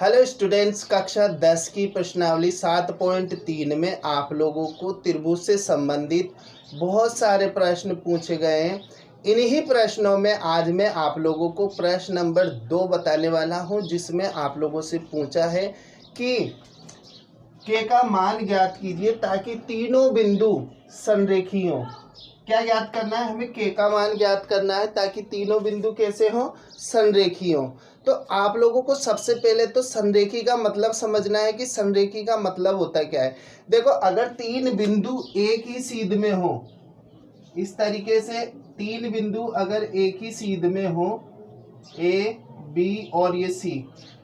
Hello students, कक्षा 10 की प्रश्नावली 7.3 में आप लोगों को त्रिभुज से संबंधित बहुत सारे प्रश्न पूछे गए हैं। इन्हीं प्रश्नों में आज मैं आप लोगों को प्रश्न नंबर 2 बताने वाला हूं, जिसमें आप लोगों से पूछा है कि के का मान ज्ञात कीजिए ताकि तीनों बिंदु संरेखी हों। क्या ज्ञात करना है? हमें के का मान ज्ञात करना है ताकि तीनों बिंदु कैसे हों? संरेखी हों। तो आप लोगों को सबसे पहले तो संरेखी का मतलब समझना है कि संरेखी का मतलब होता क्या है। देखो, अगर तीन बिंदु एक ही सीध में हो, इस तरीके से तीन बिंदु अगर एक ही सीध में हो, ए बी और ये सी,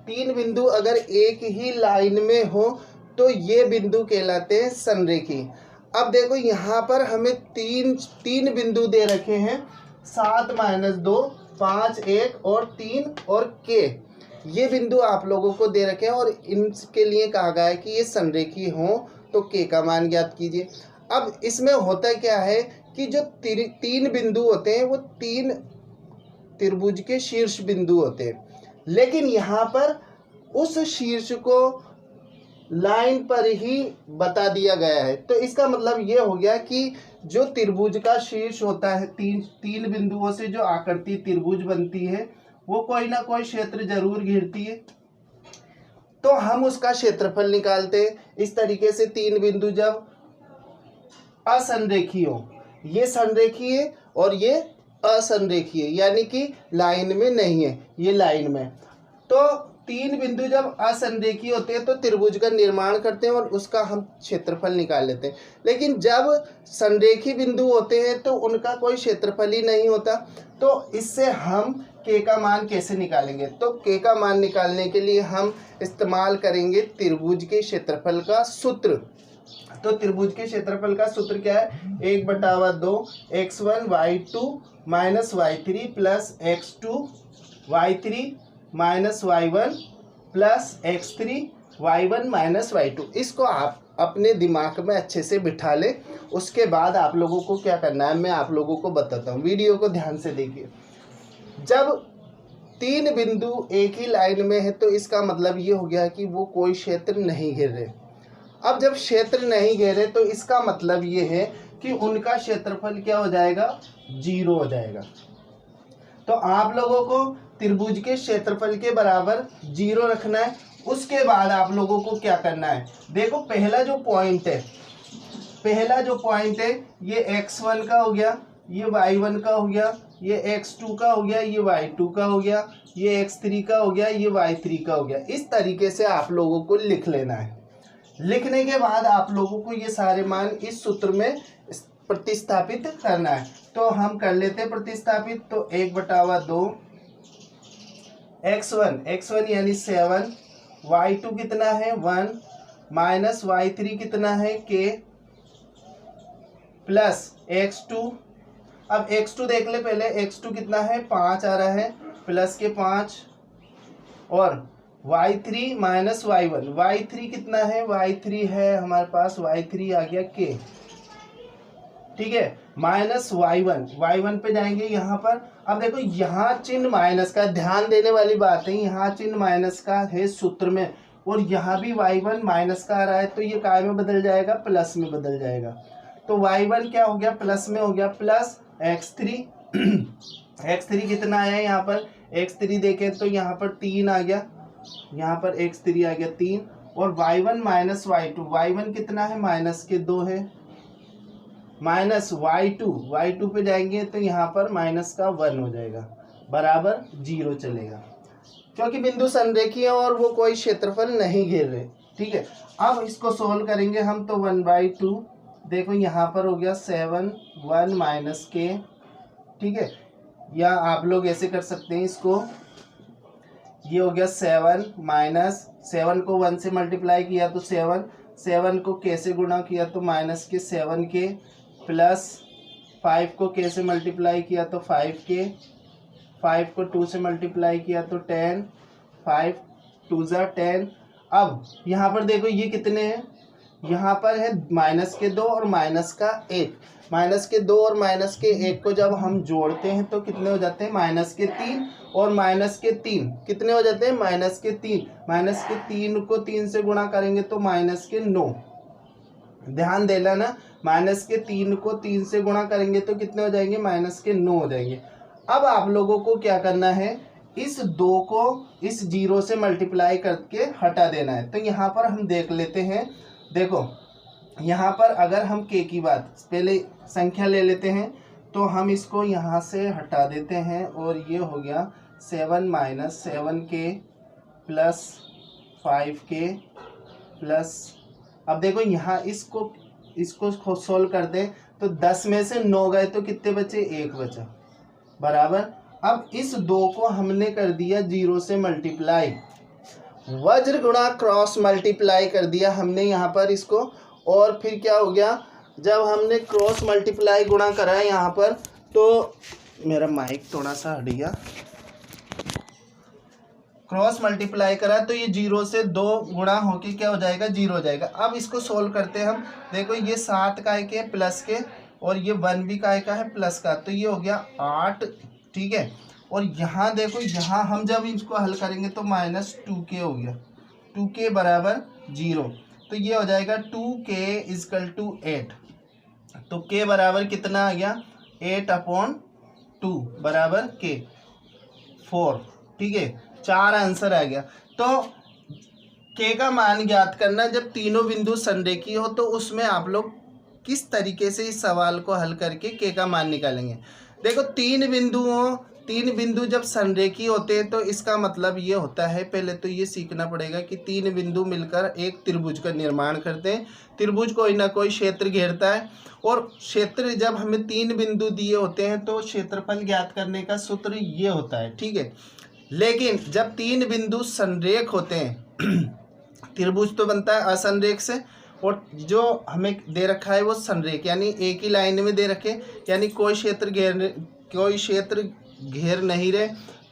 तीन बिंदु अगर एक ही लाइन में हो तो ये बिंदु कहलाते हैं संरेखी। अब देखो, यहाँ पर हमें तीन बिंदु दे रखे हैं, 7-2, 5, 1 और 3 और के। ये बिंदु आप लोगों को दे रखे हैं और इनके लिए कहा गया है कि ये संरेखी हो तो के का मान ज्ञात कीजिए। अब इसमें होता क्या है कि जो तीन बिंदु होते हैं वो तीन त्रिभुज के शीर्ष बिंदु होते हैं, लेकिन यहाँ पर उस शीर्ष को लाइन पर ही बता दिया गया है। तो इसका मतलब ये हो गया कि जो त्रिभुज का शीर्ष होता है, तीन बिंदुओं से जो आकृति त्रिभुज बनती है वो कोई ना कोई क्षेत्र जरूर घेरती है, तो हम उसका क्षेत्रफल निकालते हैं। इस तरीके से तीन बिंदु जब असंरेखी हो, ये संरेखी है और ये असंरेखी है, यानी कि लाइन में नहीं है, ये लाइन में। तो तीन बिंदु जब असंरेखी होते हैं तो त्रिभुज का निर्माण करते हैं और उसका हम क्षेत्रफल निकाल लेते हैं। लेकिन जब संरेखी बिंदु होते हैं तो उनका कोई क्षेत्रफल ही नहीं होता। तो इससे हम के का मान कैसे निकालेंगे? तो के का मान निकालने के लिए हम इस्तेमाल करेंगे त्रिभुज के क्षेत्रफल का सूत्र। तो त्रिभुज के क्षेत्रफल का सूत्र क्या है? 1/2 x1 y2 minus y3 plus x2 y3 minus y1 plus x3 y1 minus y2। इसको आप अपने दिमाग में अच्छे से बिठा लें। उसके बाद आप लोगों को क्या करना है मैं आप लोगों को बताता हूँ, वीडियो को ध्यान से देखिए। जब तीन बिंदु एक ही लाइन में है तो इसका मतलब ये हो गया कि वो कोई क्षेत्र नहीं घेर रहे। अब जब क्षेत्र नहीं घेरे तो इसका मतलब ये है कि उनका क्षेत्रफल क्या हो जाएगा? 0 हो जाएगा। तो आप लोगों को त्रिभुज के क्षेत्रफल के बराबर 0 रखना है। उसके बाद आप लोगों को क्या करना है? देखो, पहला जो पॉइंट है ये x1 का हो गया, ये y1 का हो गया, ये x2 का हो गया, ये y2 का हो गया, ये x3 का हो गया, ये y3 का हो गया। इस तरीके से आप लोगों को लिख लेना है। लिखने के बाद आप लोगों को ये सारे मान इस सूत्र में प्रतिस्थापित करना है। तो हम कर लेते हैं प्रतिस्थापित। तो 1/2 x1 यानी 7, y2 कितना है? 1 माइनस y3 कितना है? k plus x2। अब x2 देख ले पहले, x2 कितना है? 5 आ रहा है, प्लस के 5 और y3 माइनस y3 कितना है? y3 है हमारे पास, y3 आ गया k, ठीक है, माइनस y1 पे जाएंगे यहाँ पर। अब देखो, यहाँ चिन्ह माइनस का, ध्यान देने वाली बात है, यहाँ चिन्ह माइनस का है सूत्र में और यहाँ भी y1 माइनस का आ रहा है, तो ये काय में बदल जाएगा? प्लस में बदल जाएगा। तो y1 क्या हो गया? प्लस में हो गया, प्लस x3 x3 कितना आया यहाँ पर? x3 देखें तो यहाँ पर 3 आ गया, यहाँ पर x3 आ गया 3, और y1 माइनस y1 कितना है? माइनस के 2 है, माइनस y2 पे जाएंगे तो यहाँ पर माइनस का 1 हो जाएगा, बराबर 0 चलेगा, क्योंकि बिंदु संरेखी है और वो कोई क्षेत्रफल नहीं घेर रहे। ठीक है, अब इसको सोल्व करेंगे हम तो 1/2। देखो, यहाँ पर हो गया 7, 1 माइनस के, ठीक है, या आप लोग ऐसे कर सकते हैं इसको, ये हो गया 7 माइनस 7 को 1 से मल्टीप्लाई किया तो 7 को k से गुणा किया तो माइनस के 7k, प्लस 5 को k से मल्टीप्लाई किया तो 5k, 5 को 2 से मल्टीप्लाई किया तो 10, 5 2 ज़ा 10। अब यहाँ पर देखो, ये कितने हैं? यहाँ पर है -2 और -1। -2 और -1 को जब हम जोड़ते हैं तो कितने हो जाते हैं, -3 और -3 कितने हो जाते हैं, -3। -3 को 3 से गुणा करेंगे तो -9। ध्यान देना ना, -3 को 3 से गुणा करेंगे तो कितने हो जाएंगे, -9 हो जाएंगे। अब आप लोगों को क्या करना है, इस 2 को इस 0 से मल्टीप्लाई करके हटा देना है। तो यहाँ पर हम देख लेते हैं, देखो यहाँ पर अगर हम के की बात पहले संख्या ले लेते हैं तो हम इसको यहाँ से हटा देते हैं और ये हो गया 7 - 7k प्लस 5k प्लस, अब देखो यहाँ इसको सोल्व कर दें तो 10 में से 9 गए तो कितने बचे, 1 बचा, बराबर। अब इस 2 को हमने कर दिया 0 से मल्टीप्लाई, वज्र गुणा क्रॉस मल्टीप्लाई कर दिया हमने यहाँ पर इसको, और फिर क्या हो गया, जब हमने क्रॉस मल्टीप्लाई गुणा करा है यहाँ पर, तो मेरा माइक थोड़ा सा हट गया, क्रॉस मल्टीप्लाई करा तो ये 0 से 2 गुणा होके क्या हो जाएगा, 0 हो जाएगा। अब इसको सोल्व करते हैं हम, देखो ये 7 काय के प्लस के और ये 1 भी काय का है प्लस का, तो ये हो गया 8, ठीक है। और यहाँ देखो, यहाँ हम जब इसको हल करेंगे तो -2k हो गया, 2k बराबर 0, तो ये हो जाएगा 2k = 8। तो k बराबर कितना आ गया, 8/2 बराबर k 4, ठीक है, 4 आंसर आ गया। तो k का मान ज्ञात करना, जब तीनों बिंदु संरेखीय हो तो उसमें आप लोग किस तरीके से इस सवाल को हल करके k का मान निकालेंगे। देखो तीन बिंदु जब संरेखीय होते हैं तो इसका मतलब ये होता है, पहले तो ये सीखना पड़ेगा कि 3 बिंदु मिलकर एक त्रिभुज का निर्माण करते हैं। त्रिभुज कोई ना कोई क्षेत्र घेरता है, और क्षेत्र जब हमें 3 बिंदु दिए होते हैं तो क्षेत्रफल ज्ञात करने का सूत्र ये होता है, ठीक है। लेकिन जब 3 बिंदु संरेख होते हैं त्रिभुज तो बनता है असंरेख से, और जो हमें दे रखा है वो संरेख, यानी एक ही लाइन में दे रखे, यानी कोई क्षेत्र घेर नहीं रहे,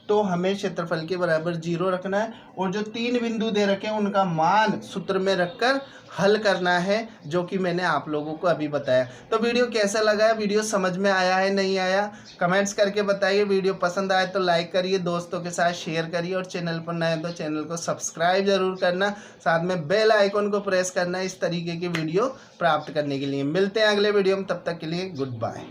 तो हमें क्षेत्रफल के बराबर 0 रखना है, और जो 3 बिंदु दे रखे हैं उनका मान सूत्र में रखकर हल करना है, जो कि मैंने आप लोगों को अभी बताया। तो वीडियो कैसा लगा, वीडियो समझ में आया है नहीं आया, कमेंट्स करके बताइए। वीडियो पसंद आए तो लाइक करिए, दोस्तों के साथ शेयर करिए, और चैनल पर नए हैं तो चैनल को सब्सक्राइब जरूर करना, साथ में बेल आइकन को प्रेस करना इस तरीके की वीडियो प्राप्त करने के लिए। मिलते हैं अगले वीडियो में, तब तक के लिए गुड बाय।